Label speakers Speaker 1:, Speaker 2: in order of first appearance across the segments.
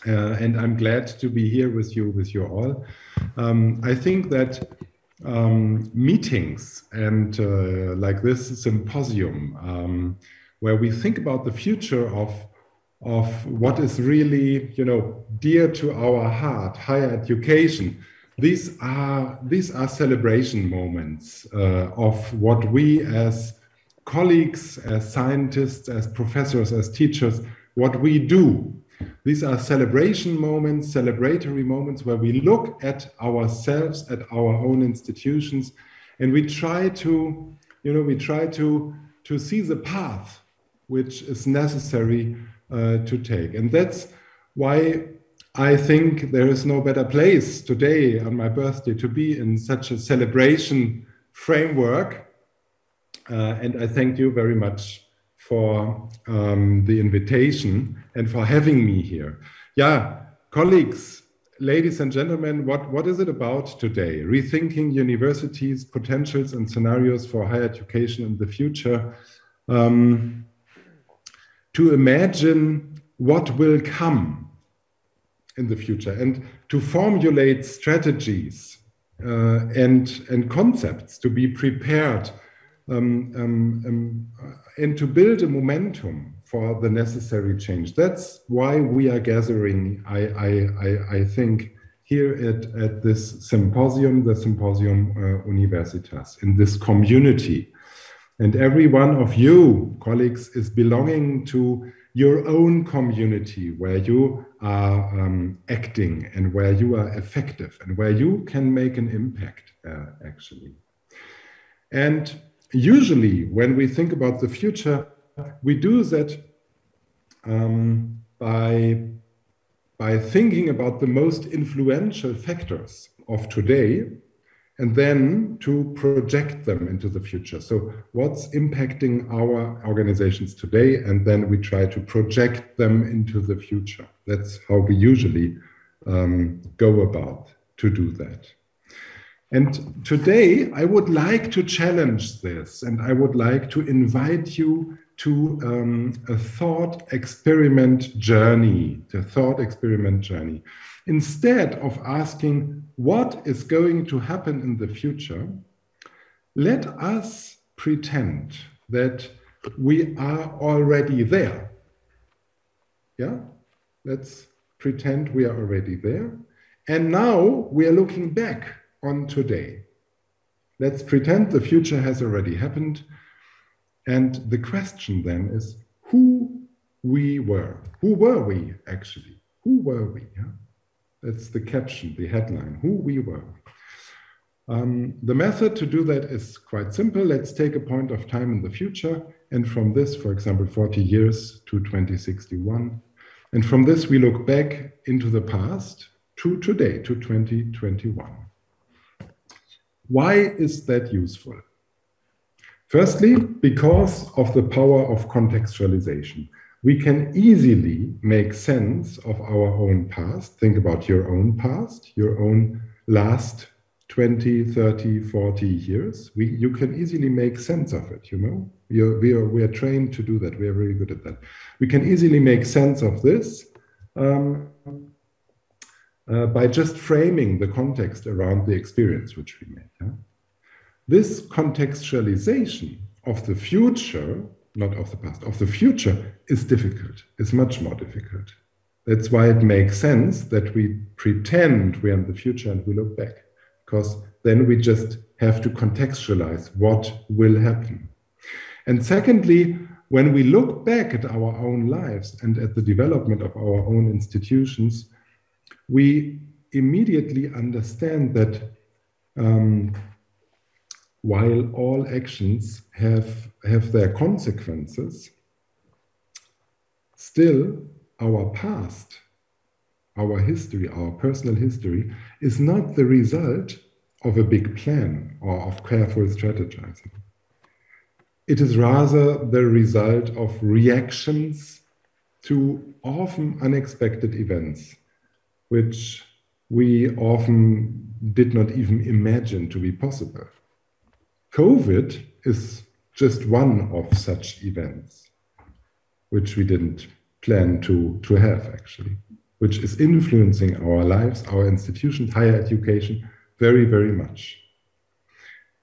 Speaker 1: and I'm glad to be here with you all. I think that meetings and like this symposium, where we think about the future of what is really, dear to our heart, higher education. These are celebration moments of what we as colleagues, as scientists, as professors, as teachers, what we do. These are celebration moments, celebratory moments where we look at ourselves, at our own institutions, and we try to, to see the path which is necessary to take. And that's why I think there is no better place today on my birthday to be in such a celebration framework. And I thank you very much for the invitation and for having me here. Yeah, colleagues, ladies and gentlemen, what is it about today? Rethinking universities, potentials and scenarios for higher education in the future. To imagine what will come in the future and to formulate strategies and concepts to be prepared and to build a momentum for the necessary change. That's why we are gathering, I think, here at this symposium, the SYMPOSIUM Universitas, in this community. And every one of you, colleagues, is belonging to your own community where you are acting and where you are effective and where you can make an impact, actually. And usually, when we think about the future, we do that by thinking about the most influential factors of today and then to project them into the future. So what's impacting our organizations today, and then we try to project them into the future. That's how we usually go about to do that. And today I would like to challenge this, and I would like to invite you to a thought experiment journey, Instead of asking what is going to happen in the future, let us pretend that we are already there. Yeah, let's pretend we are already there. And now we are looking back on today. Let's pretend the future has already happened. And the question then is who we were. Who were we actually? Who were we? Yeah? That's the caption, the headline, who we were. The method to do that is quite simple. Let's take a point of time in the future. And from this, for example, 40 years to 2061. And from this, we look back into the past to today, to 2021. Why is that useful? Firstly, because of the power of contextualization. We can easily make sense of our own past. Think about your own past, your own last 20, 30, 40 years. You can easily make sense of it, We are trained to do that. We are very good at that. We can easily make sense of this by just framing the context around the experience which we made. Yeah? This contextualization of the future, not of the past, of the future is difficult, is much more difficult. That's why it makes sense that we pretend we're in the future and we look back, because then we just have to contextualize what will happen. And secondly, when we look back at our own lives and at the development of our own institutions, we immediately understand that while all actions have their consequences, still our past, our history, our personal history is not the result of a big plan or of careful strategizing. It is rather the result of reactions to often unexpected events, which we often did not even imagine to be possible. COVID is just one of such events, which we didn't plan to have, actually. which is influencing our lives, our institutions, higher education, very, very much.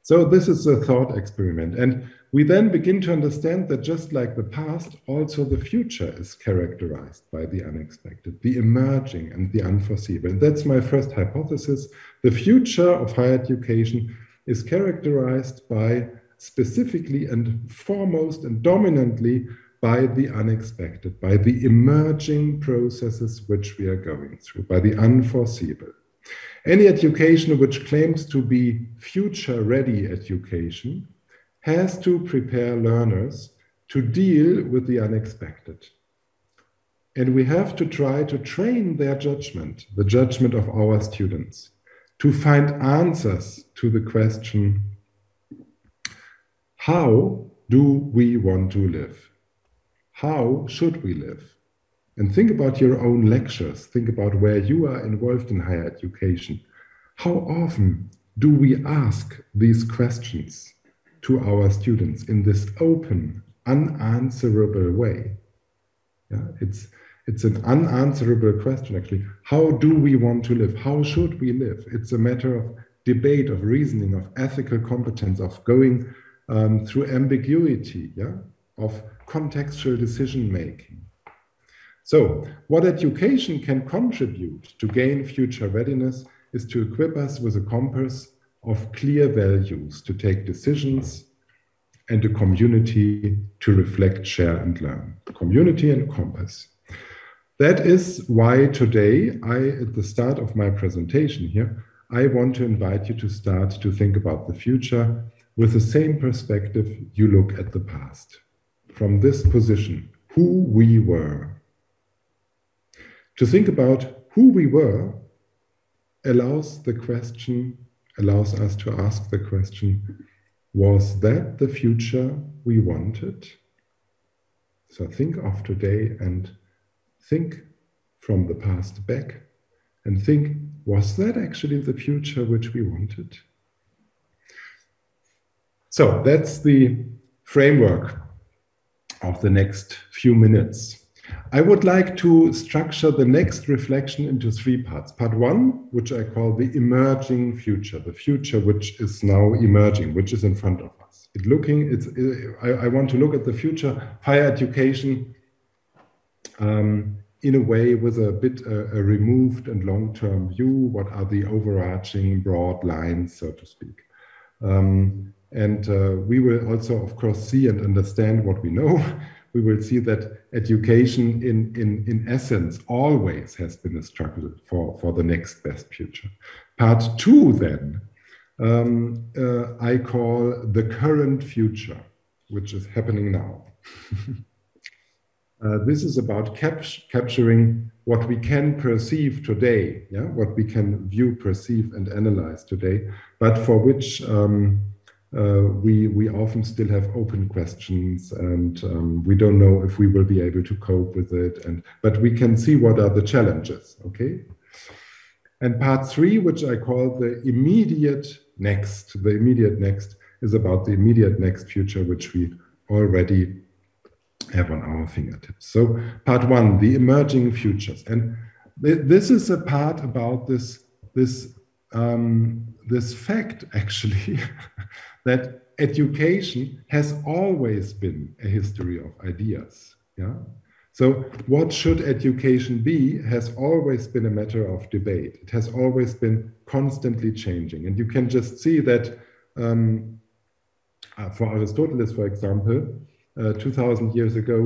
Speaker 1: So this is a thought experiment. And we then begin to understand that just like the past, also the future is characterized by the unexpected, the emerging and the unforeseeable. And that's my first hypothesis. The future of higher education is characterized by specifically and foremost and dominantly by the unexpected, by the emerging processes which we are going through, by the unforeseeable. Any education which claims to be future-ready education has to prepare learners to deal with the unexpected. And we have to try to train their judgment, the judgment of our students, to find answers to the question, how do we want to live? How should we live? And think about your own lectures. Think about where you are involved in higher education. How often do we ask these questions to our students in this open, unanswerable way? Yeah, it's an unanswerable question, actually. How do we want to live? How should we live? It's a matter of debate, of reasoning, of ethical competence, of going through ambiguity, yeah, of contextual decision-making. So what education can contribute to gain future readiness is to equip us with a compass of clear values to take decisions and a community to reflect, share, and learn. Community and compass. That is why today, at the start of my presentation here, I want to invite you to start to think about the future with the same perspective you look at the past. From this position, who we were. To think about who we were allows us to ask the question, was that the future we wanted? So think of today and think from the past back and think, was that actually the future which we wanted? So that's the framework of the next few minutes. I would like to structure the next reflection into three parts. Part one, which I call the emerging future, the future which is now emerging, which is in front of us. I want to look at the future of higher education in a way with a bit a removed and long-term view. What are the overarching broad lines, so to speak? We will also, of course, see and understand what we know. We will see that education in essence always has been a struggle for the next best future. Part two then, I call the current future, which is happening now. This is about capturing what we can perceive today, yeah? What we can view, perceive, and analyze today, but for which we often still have open questions, and we don't know if we will be able to cope with it. But we can see what are the challenges, okay? And part three, which I call the immediate next. The immediate next is about the immediate next future, which we already have on our fingertips. So part one, the emerging futures. And this is a part about this fact, actually, that education has always been a history of ideas. Yeah. So what should education be has always been a matter of debate. It has always been constantly changing. And you can just see that for Aristotle, for example, 2000 years ago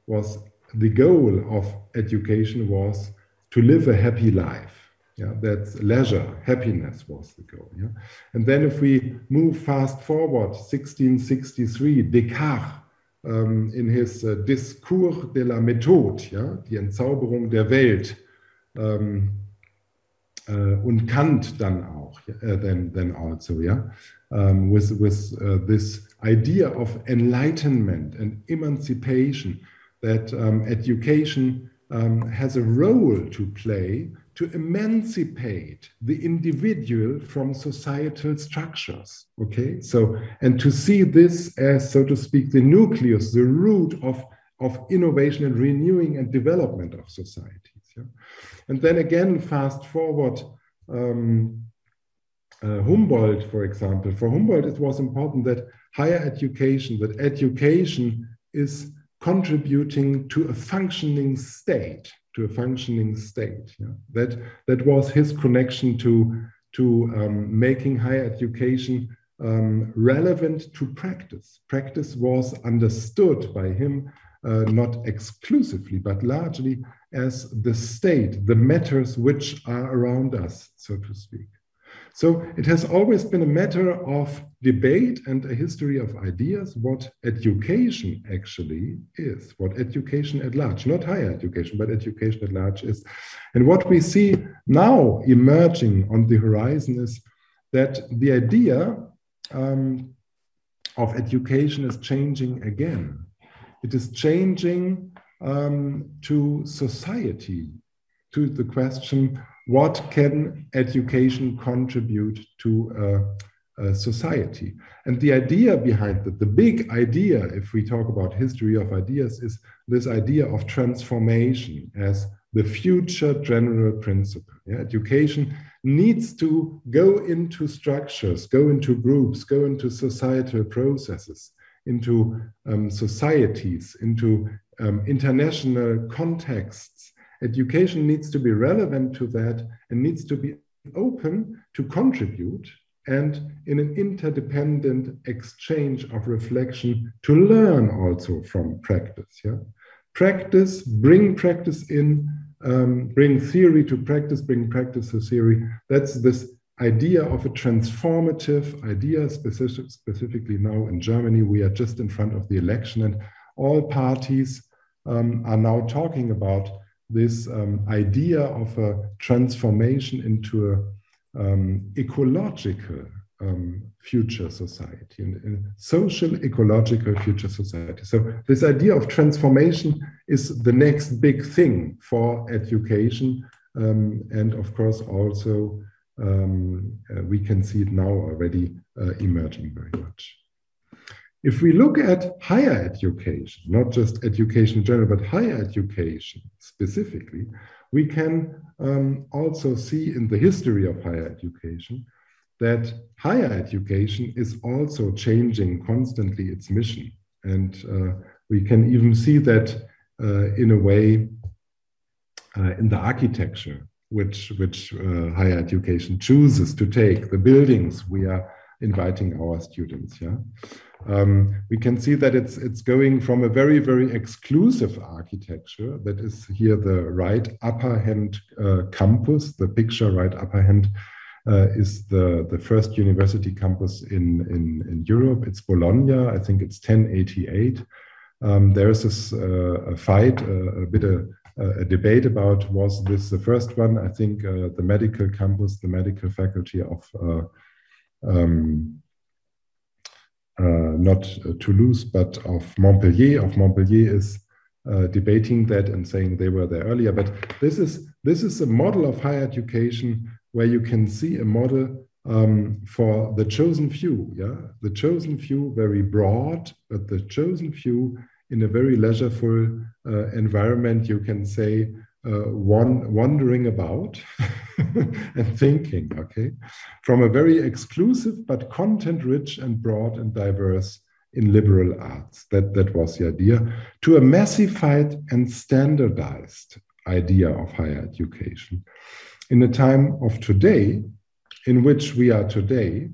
Speaker 1: was the goal of education was to live a happy life. Yeah, that's leisure, happiness was the goal. Yeah? And then if we move fast forward, 1663, Descartes in his Discours de la Méthode, yeah, die Entzauberung der Welt, und Kant dann auch, then also, yeah, with this idea of enlightenment and emancipation, that education has a role to play to emancipate the individual from societal structures, okay? So, and to see this as, so to speak, the nucleus, the root of innovation and renewing and development of societies. Yeah? And then again, fast forward, Humboldt, for example. For Humboldt, it was important that higher education, that education is contributing to a functioning state, Yeah? That was his connection to making higher education relevant to practice. Practice was understood by him not exclusively, but largely as the state, the matters which are around us, so to speak. So it has always been a matter of debate and a history of ideas what education actually is, what education at large, not higher education, but education at large is. And what we see now emerging on the horizon is that the idea of education is changing again. It is changing to society, to the question, what can education contribute to a society? And the idea behind that, the big idea, if we talk about history of ideas, is this idea of transformation as the future general principle. Yeah? Education needs to go into structures, go into groups, go into societal processes, into societies, into international contexts. Education needs to be relevant to that and needs to be open to contribute and in an interdependent exchange of reflection to learn also from practice. Yeah? Practice, bring practice in, bring theory to practice, bring practice to theory. That's this idea of a transformative idea, specifically now in Germany. We are just in front of the election and all parties are now talking about this idea of a transformation into a ecological future society, and social ecological future society. So this idea of transformation is the next big thing for education, and of course also we can see it now already emerging very much. If we look at higher education, not just education in general, but higher education specifically, we can also see in the history of higher education that higher education is also changing constantly its mission. And we can even see that in a way in the architecture which higher education chooses to take, the buildings we are inviting our students. Yeah? We can see that it's going from a very, very exclusive architecture, that is here the right upper hand campus. The picture right upper hand is the first university campus in Europe. It's Bologna, I think it's 1088. There's this fight, a debate about, was this the first one? I think the medical campus, the medical faculty of not Toulouse, but of Montpellier is debating that and saying they were there earlier. But this is a model of higher education where you can see a model for the chosen few. Yeah, the chosen few, very broad, but the chosen few in a very leisureful environment. You can say wandering about and thinking, okay, from a very exclusive but content-rich and broad and diverse in liberal arts. That was the idea, to a massified and standardized idea of higher education. In the time of today, in which we are today,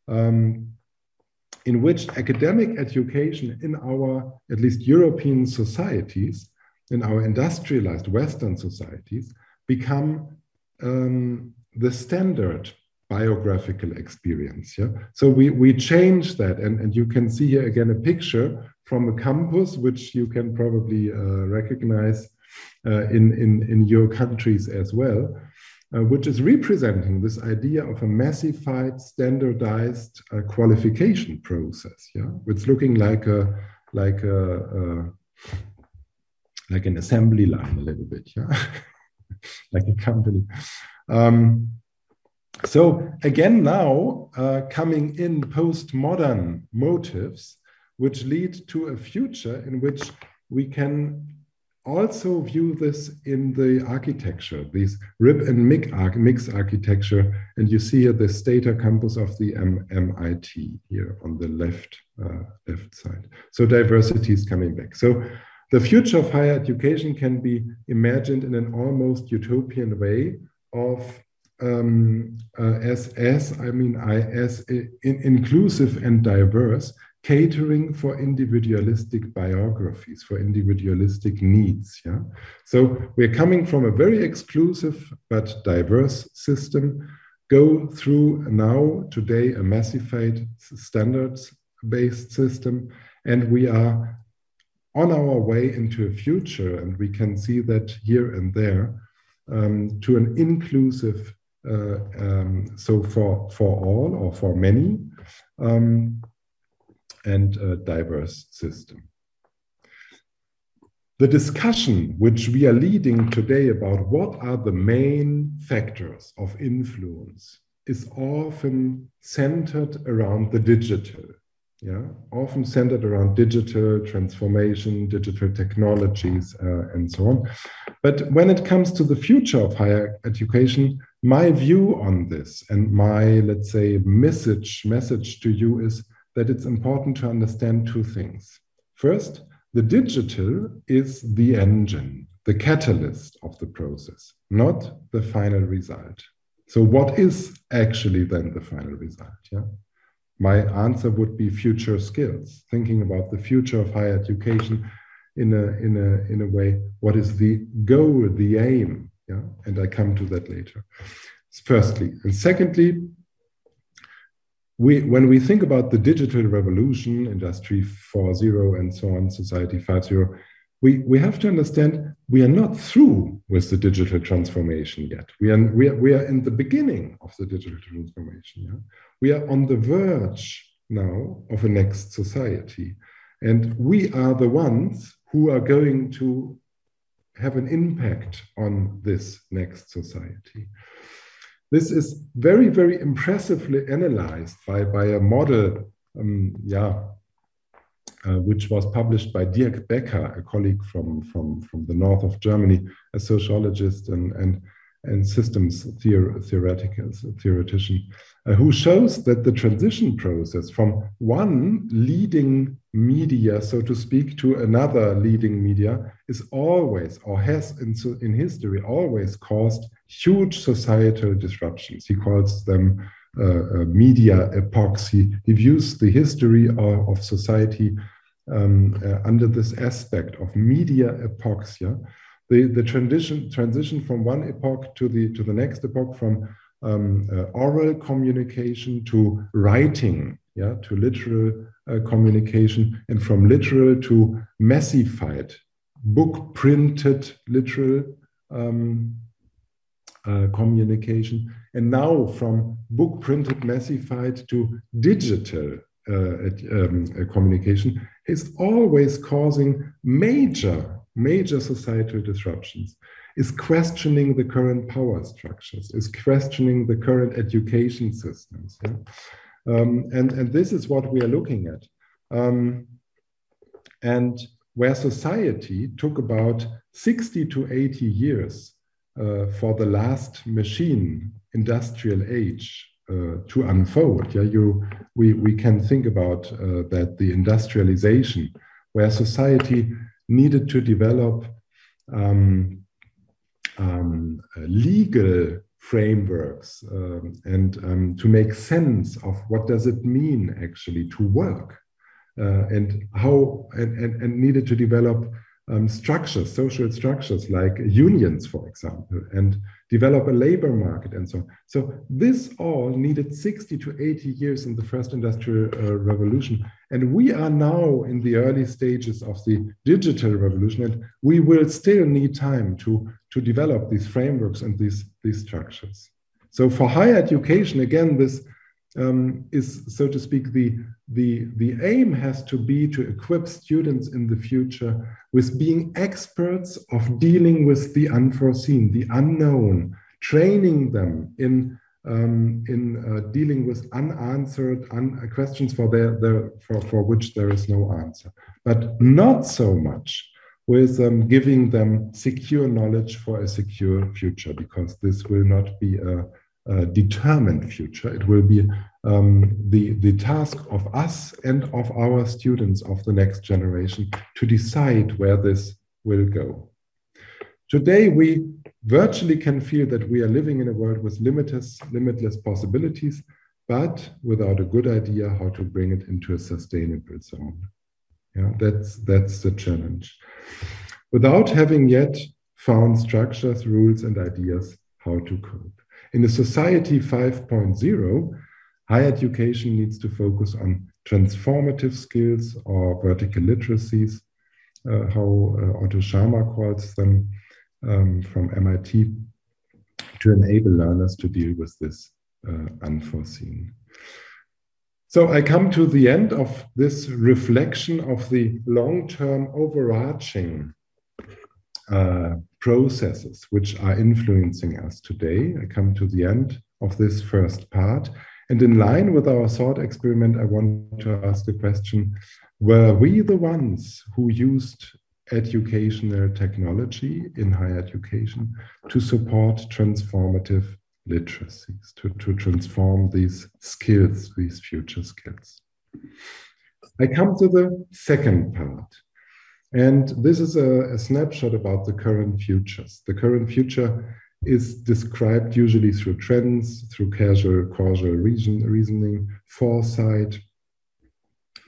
Speaker 1: in which academic education in our, at least European societies, in our industrialized Western societies, become the standard biographical experience. Yeah? So we change that, and you can see here again a picture from a campus, which you can probably recognize in your countries as well, which is representing this idea of a massified, standardized qualification process. Yeah, it's looking like an assembly line a little bit, yeah, like a company. So again, now coming in postmodern motives, which lead to a future in which we can also view this in the architecture, these RIP and mix architecture. And you see here the Stata campus of the MIT here on the left side. So diversity is coming back. So the future of higher education can be imagined in an almost utopian way of as inclusive and diverse, catering for individualistic biographies, for individualistic needs. Yeah. So we're coming from a very exclusive but diverse system, go through now today a massified standards-based system, and we are on our way into a future, and we can see that here and there, to an inclusive, so for all or for many, and a diverse system. The discussion which we are leading today about what are the main factors of influence is often centered around the digital. Yeah, often centered around digital transformation, digital technologies, and so on. But when it comes to the future of higher education, my view on this and my, let's say, message to you is that it's important to understand two things. First, the digital is the engine, the catalyst of the process, not the final result. So what is actually then the final result? Yeah? My answer would be future skills, thinking about the future of higher education in a way, what is the goal, the aim? Yeah? And I come to that later. Firstly. And secondly, when we think about the digital revolution, Industry 4.0 and so on, Society 5.0, we have to understand we are not through with the digital transformation yet. We are in the beginning of the digital transformation. Yeah? We are on the verge now of a next society. And we are the ones who are going to have an impact on this next society. This is very, very impressively analyzed by a model, which was published by Dirk Becker, a colleague from the north of Germany, a sociologist and systems theoretician, who shows that the transition process from one leading media, so to speak, to another leading media is always, or has in history always caused huge societal disruptions. He calls them media epochs. He views the history of society under this aspect of media epochs. Yeah? The transition from one epoch to the next epoch, from oral communication to writing, yeah, to literal communication, and from literal to massified, book printed literal communication, and now from book printed massified to digital communication is always causing major societal disruptions, is questioning the current power structures, is questioning the current education systems. Yeah? And this is what we are looking at. And where society took about 60 to 80 years for the last machine industrial age to unfold. Yeah, we can think about that the industrialization, where society needed to develop legal frameworks and to make sense of what does it mean actually to work, and how and needed to develop structures, social structures like unions, for example, and develop a labor market and so on. So this all needed 60 to 80 years in the first industrial revolution. And we are now in the early stages of the digital revolution, and we will still need time to develop these frameworks and these structures. So for higher education, again, this is, so to speak, the aim has to be to equip students in the future with being experts of dealing with the unforeseen, the unknown, training them in dealing with unanswered questions for which there is no answer, but not so much with giving them secure knowledge for a secure future, because this will not be a determined future. It will be the task of us and of our students of the next generation to decide where this will go. Today, we virtually can feel that we are living in a world with limitless possibilities, but without a good idea how to bring it into a sustainable zone. Yeah, that's the challenge. Without having yet found structures, rules, and ideas how to cope. In a society 5.0, higher education needs to focus on transformative skills or vertical literacies, how Otto Schama calls them, from MIT, to enable learners to deal with this unforeseen. So I come to the end of this reflection of the long-term overarching processes which are influencing us today. I come to the end of this first part. And in line with our thought experiment, I want to ask the question, were we the ones who used educational technology in higher education to support transformative literacies, to transform these skills, these future skills? I come to the second part. And this is a snapshot about the current futures. The current future is described usually through trends, through causal reasoning, foresight,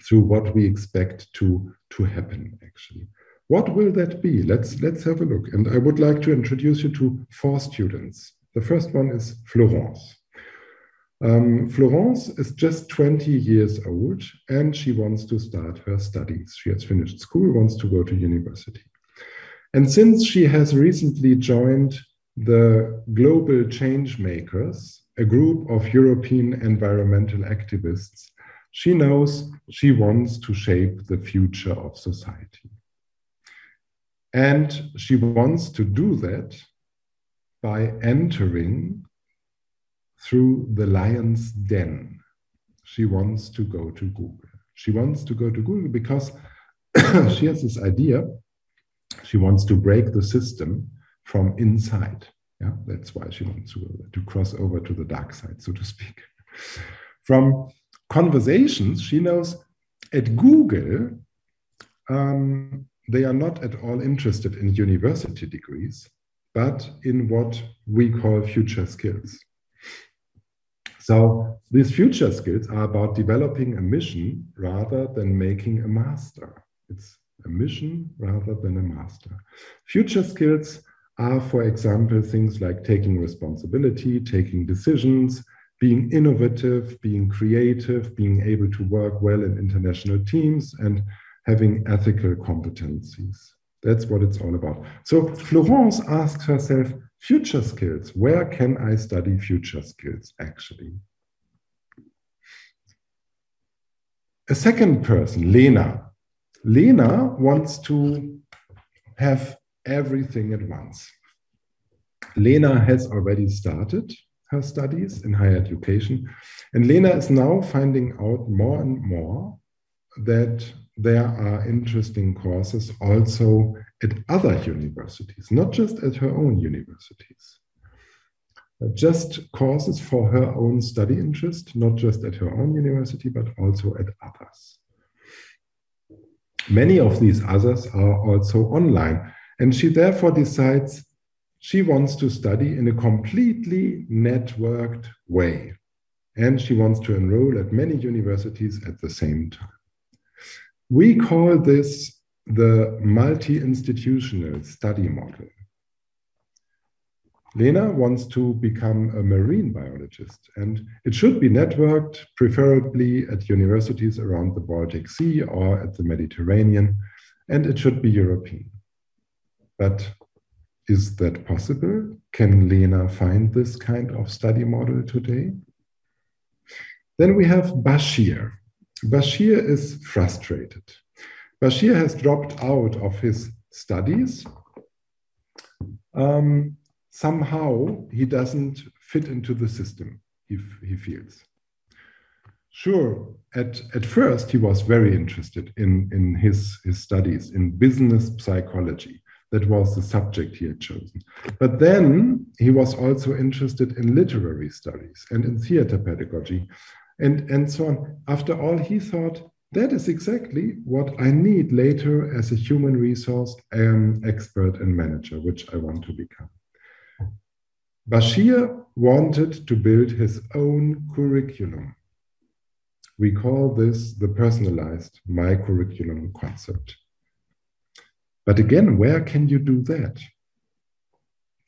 Speaker 1: through what we expect to happen, actually. What will that be? Let's have a look. And I would like to introduce you to 4 students. The first one is Florence. Florence is just 20 years old, and she wants to start her studies. She has finished school, wants to go to university. And since she has recently joined the Global Changemakers, a group of European environmental activists, she knows she wants to shape the future of society. And she wants to do that by entering through the lion's den. She wants to go to Google. She wants to go to Google because she has this idea. She wants to break the system from inside. Yeah, that's why she wants to cross over to the dark side, so to speak. From conversations, she knows at Google, they are not at all interested in university degrees, but in what we call future skills. So these future skills are about developing a mission rather than making a master. It's a mission rather than a master. Future skills are, for example, things like taking responsibility, taking decisions, being innovative, being creative, being able to work well in international teams, and having ethical competencies. That's what it's all about. So Florence asks herself, future skills, where can I study future skills actually? A second person, Lena. Lena wants to have everything at once. Lena has already started her studies in higher education, and Lena is now finding out more and more that there are interesting courses also at other universities, not just at her own universities. Just courses for her own study interest, not just at her own university, but also at others. Many of these others are also online, and she therefore decides she wants to study in a completely networked way, and she wants to enroll at many universities at the same time. We call this the multi-institutional study model. Lena wants to become a marine biologist, and it should be networked, preferably at universities around the Baltic Sea or at the Mediterranean, and it should be European. But is that possible? Can Lena find this kind of study model today? Then we have Bashir. Bashir is frustrated. Bashir has dropped out of his studies. Somehow he doesn't fit into the system, he feels. sure, at first he was very interested in his studies in business psychology. That was the subject he had chosen. But then he was also interested in literary studies and in theater pedagogy and so on. After all, he thought, that is exactly what I need later as a human resource expert and manager, which I want to become. Bashir wanted to build his own curriculum. We call this the personalized my curriculum concept. But again, where can you do that?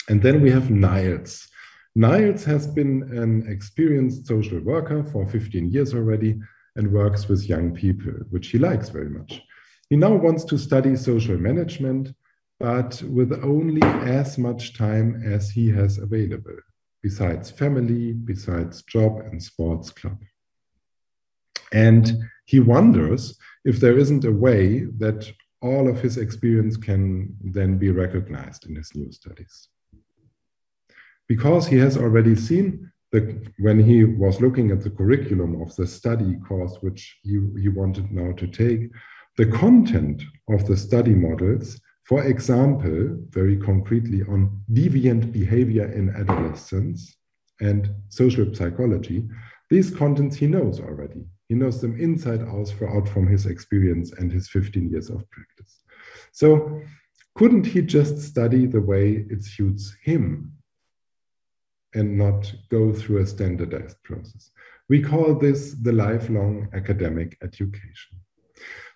Speaker 1: And then we have Nils. Nils has been an experienced social worker for 15 years already and works with young people, which he likes very much. He now wants to study social management, but with only as much time as he has available, besides family, besides job and sports club. And he wonders if there isn't a way that all of his experience can then be recognized in his new studies. Because he has already seen that when he was looking at the curriculum of the study course, which he wanted now to take, the content of the study models, for example, very concretely on deviant behavior in adolescence and social psychology, these contents he knows already. He knows them inside out from his experience and his 15 years of practice. So couldn't he just study the way it suits him and not go through a standardized process? We call this the lifelong academic education.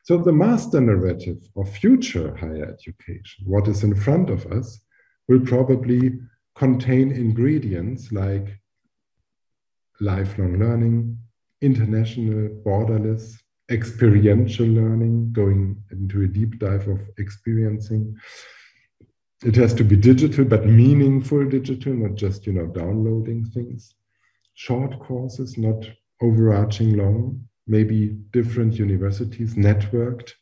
Speaker 1: So the master narrative of future higher education, what is in front of us, will probably contain ingredients like lifelong learning, international, borderless, experiential learning, going into a deep dive of experiencing. It has to be digital, but meaningful digital, not just, downloading things. Short courses, not overarching long, maybe different universities, networked,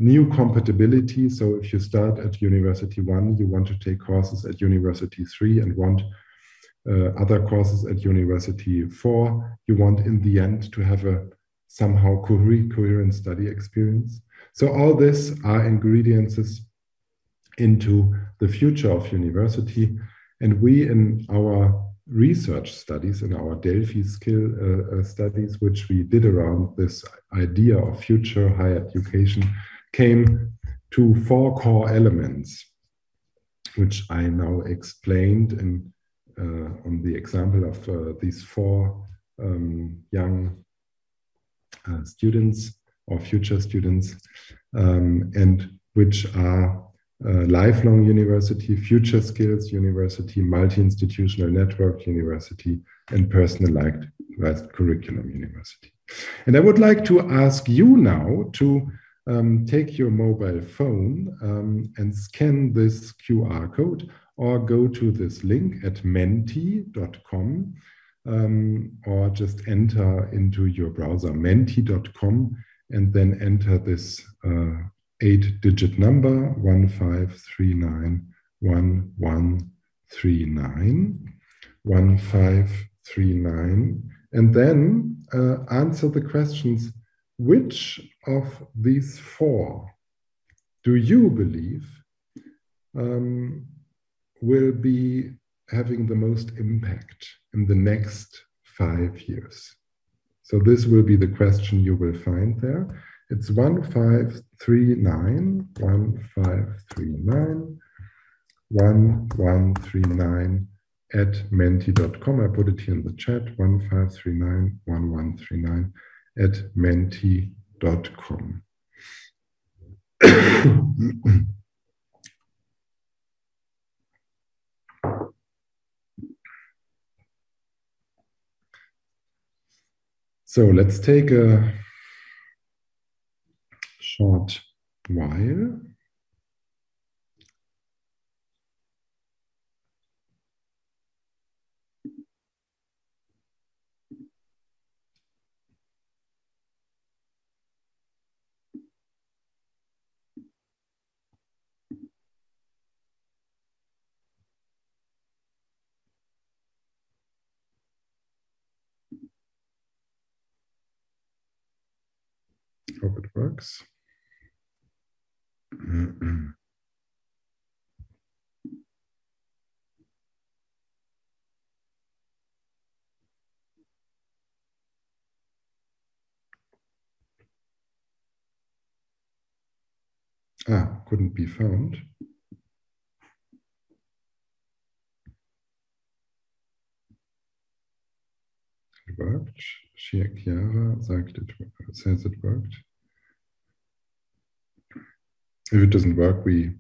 Speaker 1: new compatibility. So if you start at University 1, you want to take courses at University 3 and want other courses at University 4, you want in the end to have a somehow coherent study experience. So all this are ingredients into the future of university. And we in our research studies, in our Delphi skill studies, which we did around this idea of future higher education, came to 4 core elements, which I now explained in on the example of these 4 young students or future students, and which are lifelong university, future skills university, multi-institutional network university, and personalized curriculum university. And I would like to ask you now to take your mobile phone and scan this QR code, or go to this link at menti.com, or just enter into your browser menti.com and then enter this 8-digit number 1539 and then answer the questions: which of these 4 do you believe will be having the most impact in the next 5 years? So this will be the question you will find there. It's 1539 at menti.com. I put it here in the chat, 1539 at menti.com. So let's take a short while. hope it works. Couldn't be found. It worked. Chiara says it worked. If it doesn't work, we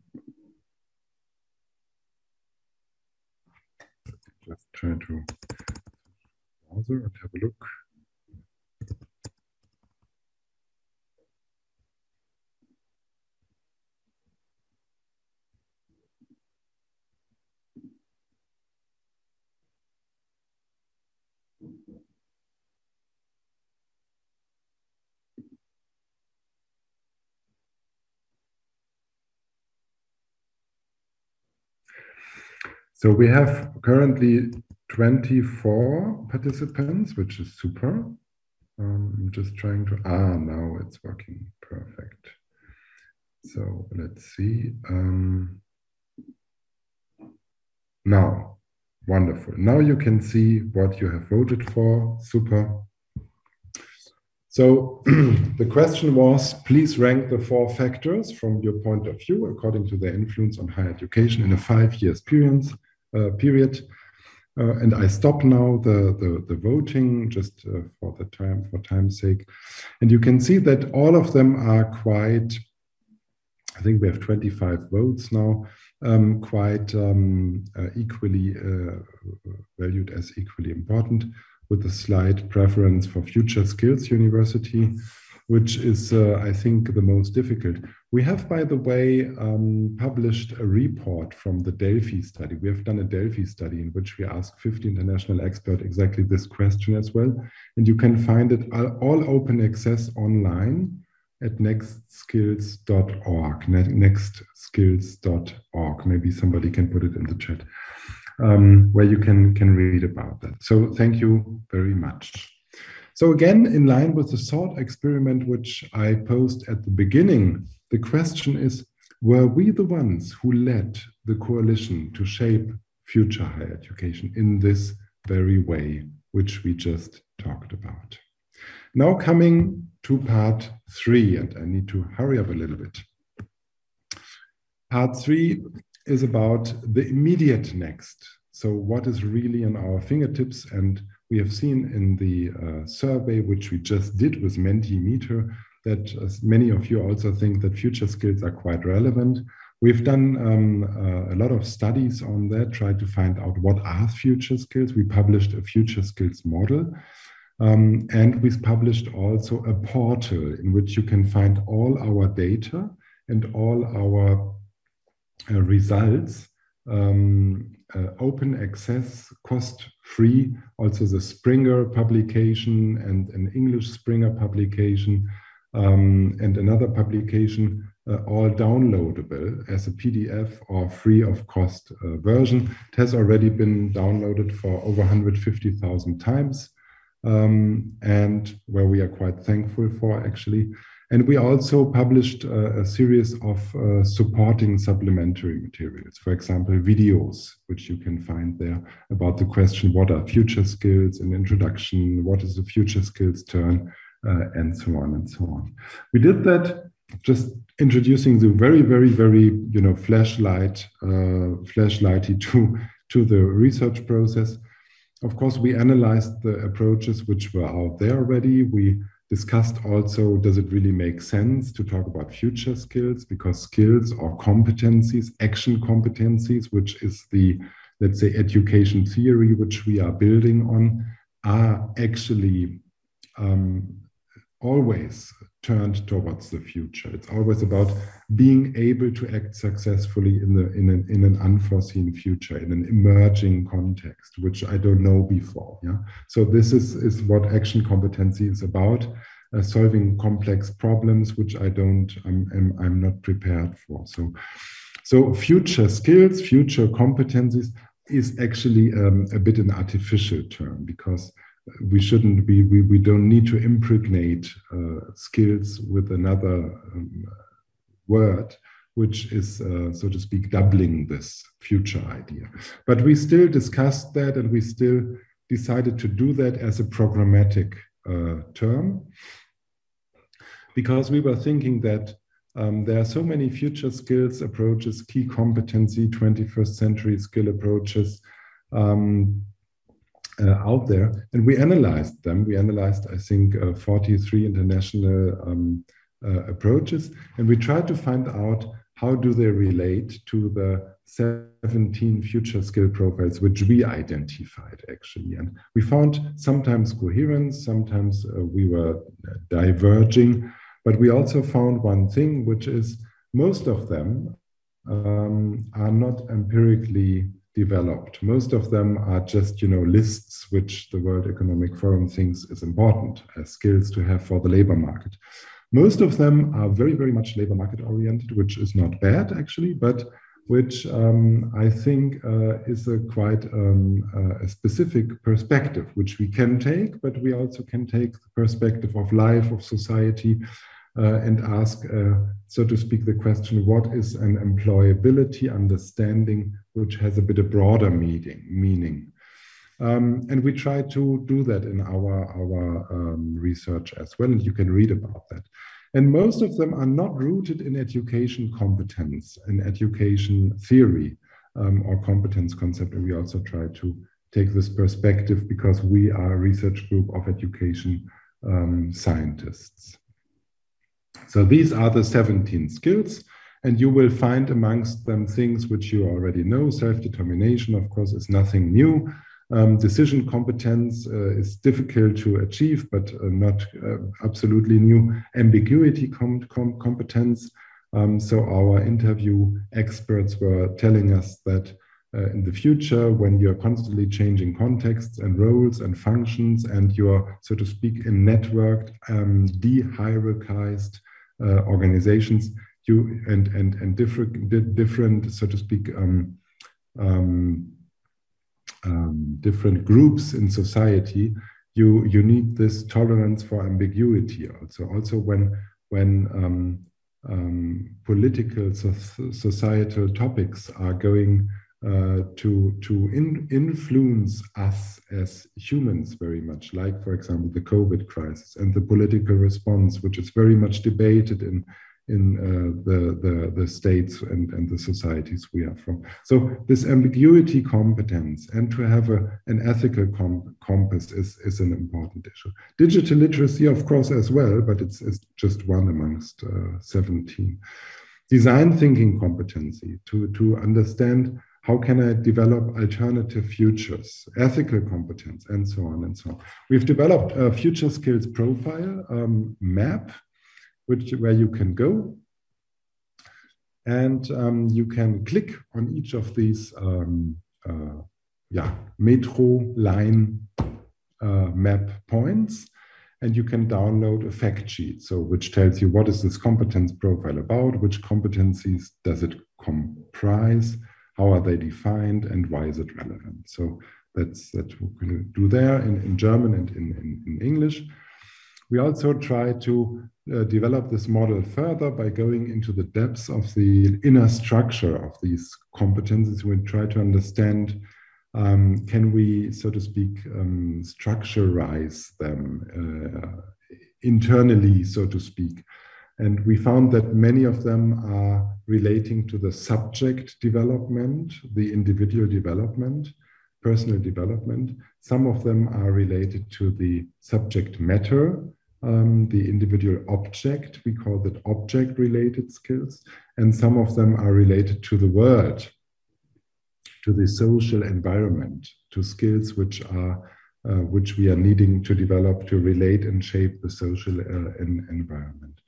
Speaker 1: just try to browser and have a look. So we have currently 24 participants, which is super. I'm just trying to, now it's working perfect. So let's see. Now, wonderful. Now you can see what you have voted for, super. So the question was, please rank the 4 factors from your point of view according to their influence on higher education in a 5-year period. And I stop now the voting just for time's sake. And you can see that all of them are quite, I think we have 25 votes now, quite equally valued as equally important, with a slight preference for Future Skills University, which is, I think, the most difficult. We have, by the way, published a report from the Delphi study. We have done a Delphi study in which we asked 50 international experts exactly this question as well. And you can find it all open access online at nextskills.org, nextskills.org. Maybe somebody can put it in the chat, where you can read about that. So thank you very much. So again, in line with the thought experiment which I posed at the beginning, the question is, were we the ones who led the coalition to shape future higher education in this very way, which we just talked about? Now coming to part 3, and I need to hurry up a little bit. Part 3 is about the immediate next. So what is really in our fingertips? And we have seen in the survey, which we just did with Mentimeter, that many of you also think that future skills are quite relevant. We've done a lot of studies on that, tried to find out what are future skills. We published a future skills model. And we've published also a portal in which you can find all our data and all our results, open access, cost-free, also the Springer publication and an English Springer publication and another publication, all downloadable as a PDF or free of cost version. It has already been downloaded for over 150,000 times. And where we are quite thankful for, actually. And we also published a series of supporting supplementary materials, for example, videos, which you can find there about the question, what are future skills, an introduction, what is the future skills turn, and so on and so on. We did that just introducing the very, very, very, flashlighty to the research process. Of course, we analyzed the approaches which were out there already. We discussed also, does it really make sense to talk about future skills? Because skills or competencies, action competencies, which is the, let's say, education theory which we are building on, are actually always turned towards the future. It's always about being able to act successfully in an unforeseen future, in an emerging context, which I don't know before. Yeah. So this is what action competency is about, solving complex problems, which I'm not prepared for. So future skills, future competencies is actually a bit an artificial term, because we don't need to impregnate skills with another word, which is, so to speak, doubling this future idea. But we still discussed that, and we still decided to do that as a programmatic term, because we were thinking that there are so many future skills approaches, key competency, 21st century skill approaches out there, and we analyzed them. We analyzed, I think, 43 international approaches, and we tried to find out how do they relate to the 17 future skill profiles which we identified, actually. And we found sometimes coherence, sometimes we were diverging, but we also found one thing, which is most of them are not empirically developed. Most of them are just, lists which the World Economic Forum thinks is important as skills to have for the labor market. Most of them are very, very much labor market oriented, which is not bad actually, but which I think is a quite a specific perspective, which we can take, but we also can take the perspective of life, of society, and ask, so to speak, the question, what is an employability understanding which has a bit of broader meaning? And we try to do that in our research as well, and you can read about that. And most of them are not rooted in education competence and education theory or competence concept. And we also try to take this perspective because we are a research group of education scientists. So these are the 17 skills, and you will find amongst them things which you already know. Self-determination, of course, is nothing new. Decision competence is difficult to achieve, but not absolutely new. Ambiguity competence. So our interview experts were telling us that in the future, when you're constantly changing contexts and roles and functions, and you're, so to speak, in networked, de-hierarchized organizations, you and different, so to speak, different groups in society, you need this tolerance for ambiguity. Also when political societal topics are going to influence us as humans very much, like, for example, the COVID crisis and the political response, which is very much debated in the states and the societies we are from. So this ambiguity competence and to have an ethical compass is an important issue. Digital literacy, of course, as well, but it's just one amongst 17. Design thinking competency, to understand how can I develop alternative futures, ethical competence, and so on and so on. We've developed a future skills profile map, where you can go and you can click on each of these metro line map points, and you can download a fact sheet, so which tells you what is this competence profile about, which competencies does it comprise, how are they defined, and why is it relevant. So that's what we're going to do there in German and in English. We also try to develop this model further by going into the depths of the inner structure of these competencies. We try to understand, can we, so to speak, structurize them internally, so to speak. And we found that many of them are relating to the subject development, the individual development, personal development. Some of them are related to the subject matter, the individual object, we call that object-related skills, and some of them are related to the world, to the social environment, to skills which we are needing to develop to relate and shape the social environment.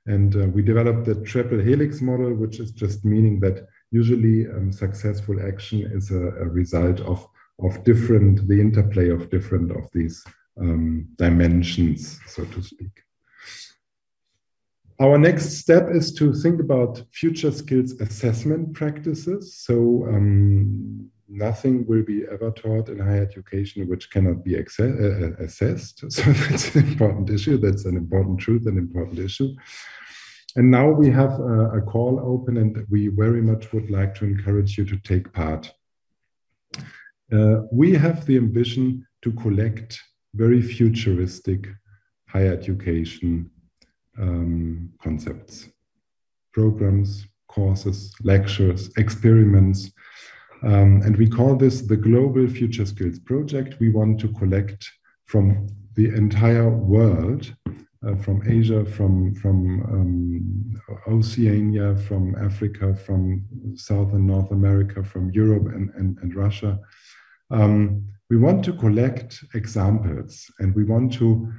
Speaker 1: And we developed the triple helix model, which is just meaning that usually successful action is a result of the interplay of different of these dimensions, so to speak. Our next step is to think about future skills assessment practices. So nothing will be ever taught in higher education which cannot be assessed. So that's an important issue. That's an important truth, an important issue. And now we have a call open, and we very much would like to encourage you to take part. We have the ambition to collect very futuristic higher education concepts, programs, courses, lectures, experiments. And we call this the Global Future Skills Project. We want to collect from the entire world, from Asia, from Oceania, from Africa, from South and North America, from Europe and Russia. We want to collect examples, and we want to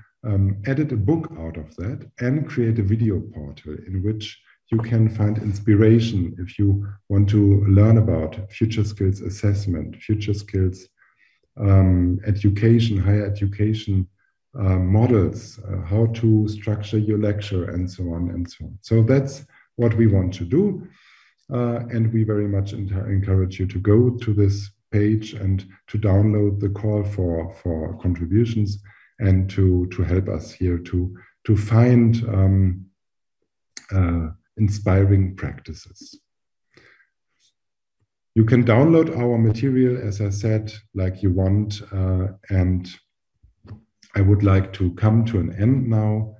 Speaker 1: edit a book out of that and create a video portal in which you can find inspiration if you want to learn about future skills assessment, future skills education, higher education models, how to structure your lecture, and so on and so on. So that's what we want to do. And we very much encourage you to go to this page and to download the call for contributions and to help us here to find inspiring practices. You can download our material, as I said, like you want, and I would like to come to an end now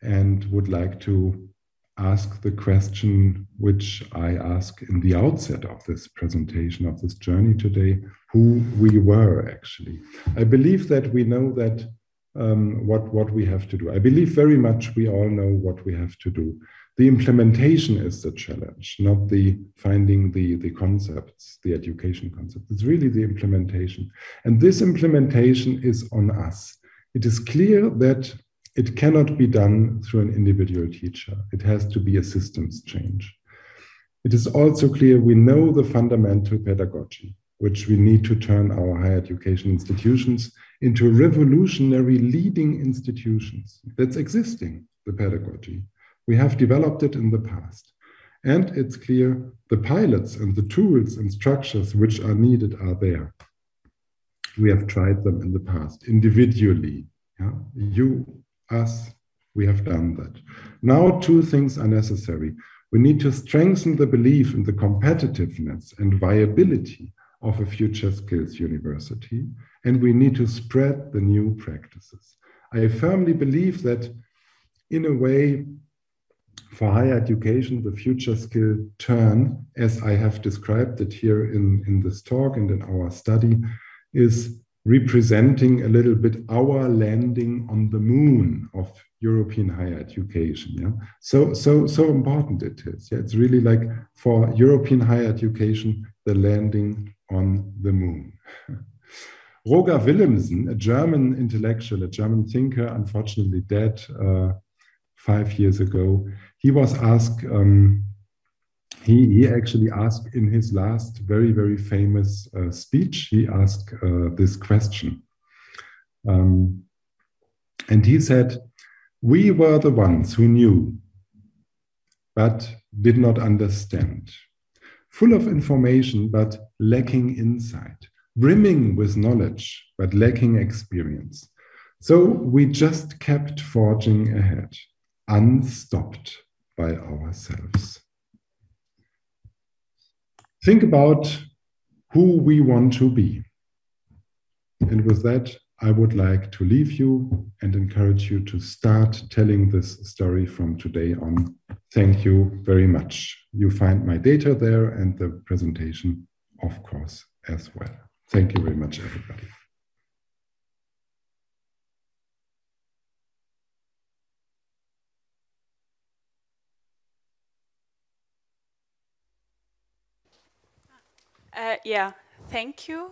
Speaker 1: and would like to ask the question which I asked in the outset of this presentation, of this journey today, who we were actually. I believe that we know that what we have to do. I believe very much we all know what we have to do. The implementation is the challenge, not the finding the concepts, the education concepts. It's really the implementation. And this implementation is on us. It is clear that it cannot be done through an individual teacher. It has to be a systems change. It is also clear we know the fundamental pedagogy, which we need to turn our higher education institutions into revolutionary leading institutions. That's existing, the pedagogy. We have developed it in the past. And it's clear the pilots and the tools and structures which are needed are there. We have tried them in the past, individually. Yeah? You, us, we have done that. Now two things are necessary. We need to strengthen the belief in the competitiveness and viability of a future skills university, and we need to spread the new practices. I firmly believe that in a way, for higher education, the future skill turn, as I have described it here in this talk and in our study, is representing a little bit our landing on the moon of European higher education. Yeah? So important it is. Yeah? It's really like for European higher education, the landing on the moon. Roger Willemsen, a German intellectual, a German thinker, unfortunately dead 5 years ago, he was asked, he actually asked in his last very, very famous speech, he asked this question. And he said, "We were the ones who knew, but did not understand. Full of information, but lacking insight. Brimming with knowledge, but lacking experience. So we just kept forging ahead, unstopped by ourselves." Think about who we want to be. And with that, I would like to leave you and encourage you to start telling this story from today on. Thank you very much. You find my data there and the presentation, of course, as well. Thank you very much, everybody.
Speaker 2: Yeah, thank you,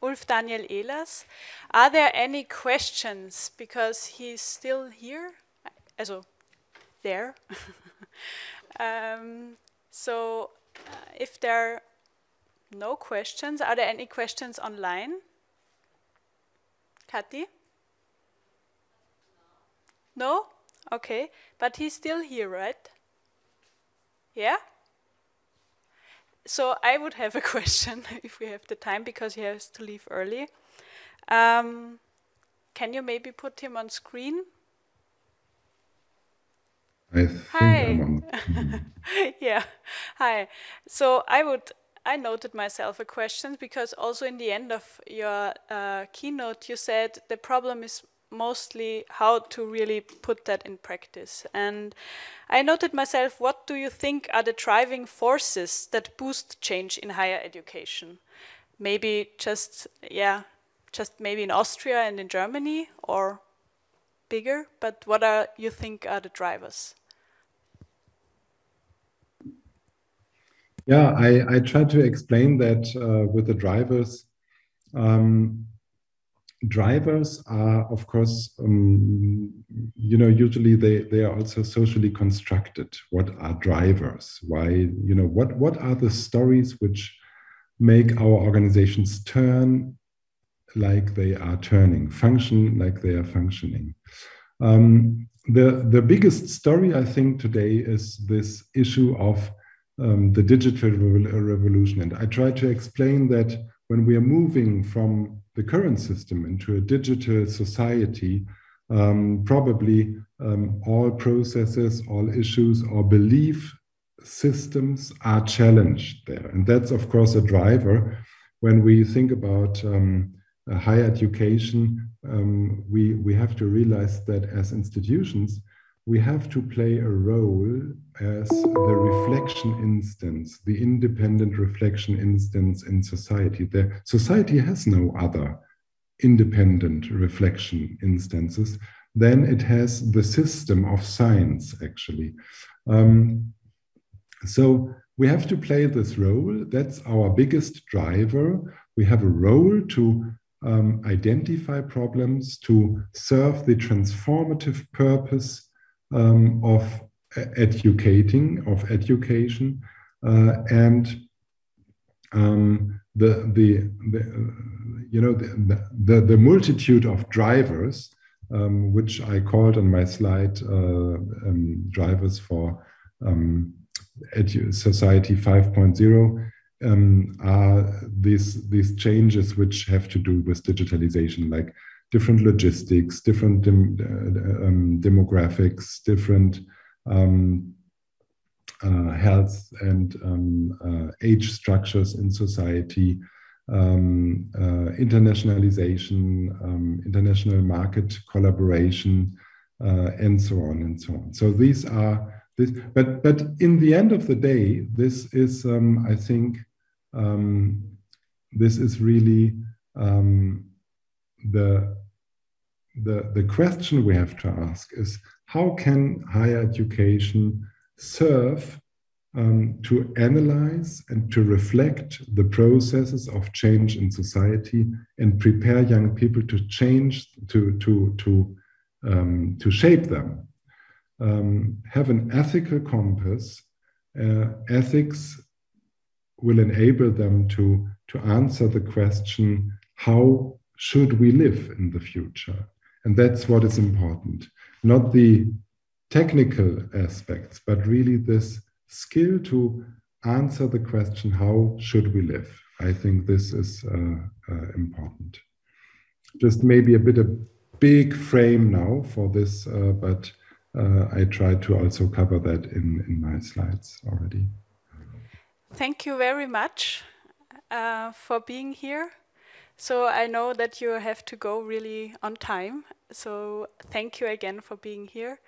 Speaker 2: Ulf-Daniel Ehlers. Are there any questions? Because he's still here, also there. So if there are no questions, are there any questions online? Kathi? No? Okay, but he's still here, right? Yeah? So I would have a question if we have the time, because he has to leave early. Can you maybe put him on screen?
Speaker 1: I think I'm on.
Speaker 2: Yeah, hi. So I noted myself a question, because also in the end of your keynote, you said the problem is mostly how to really put that in practice. And I noted myself, what do you think are the driving forces that boost change in higher education? Maybe just maybe in Austria and in Germany, or bigger, but what you think are the drivers?
Speaker 1: Yeah, I tried to explain that with the drivers. Drivers are, of course, usually they are also socially constructed. What are drivers? Why, what are the stories which make our organizations turn like they are turning, function like they are functioning? The biggest story, I think, today is this issue of the digital revolution. And I try to explain that when we are moving from the current system into a digital society, probably all processes, all issues, or belief systems are challenged there. And that's, of course, a driver. When we think about higher education, we have to realize that as institutions, we have to play a role as the reflection instance, the independent reflection instance in society. The society has no other independent reflection instances than it has the system of science, actually. So we have to play this role. That's our biggest driver. We have a role to identify problems, to serve the transformative purpose of education, and the multitude of drivers, which I called on my slide drivers for Society 5.0, are these changes which have to do with digitalization, like different logistics, different demographics, different health and age structures in society, internationalization, international market collaboration, and so on and so on. So these are this, but in the end of the day, this is, I think, this is really the question we have to ask is, how can higher education serve to analyze and to reflect the processes of change in society and prepare young people to change, to shape them, have an ethical compass. Ethics will enable them to answer the question, how should we live in the future? And that's what is important. Not the technical aspects, but really this skill to answer the question, how should we live? I think this is important. Just maybe a bit of big frame now for this, but I tried to also cover that in my slides already.
Speaker 2: Thank you very much for being here. So I know that you have to go really on time. So thank you again for being here.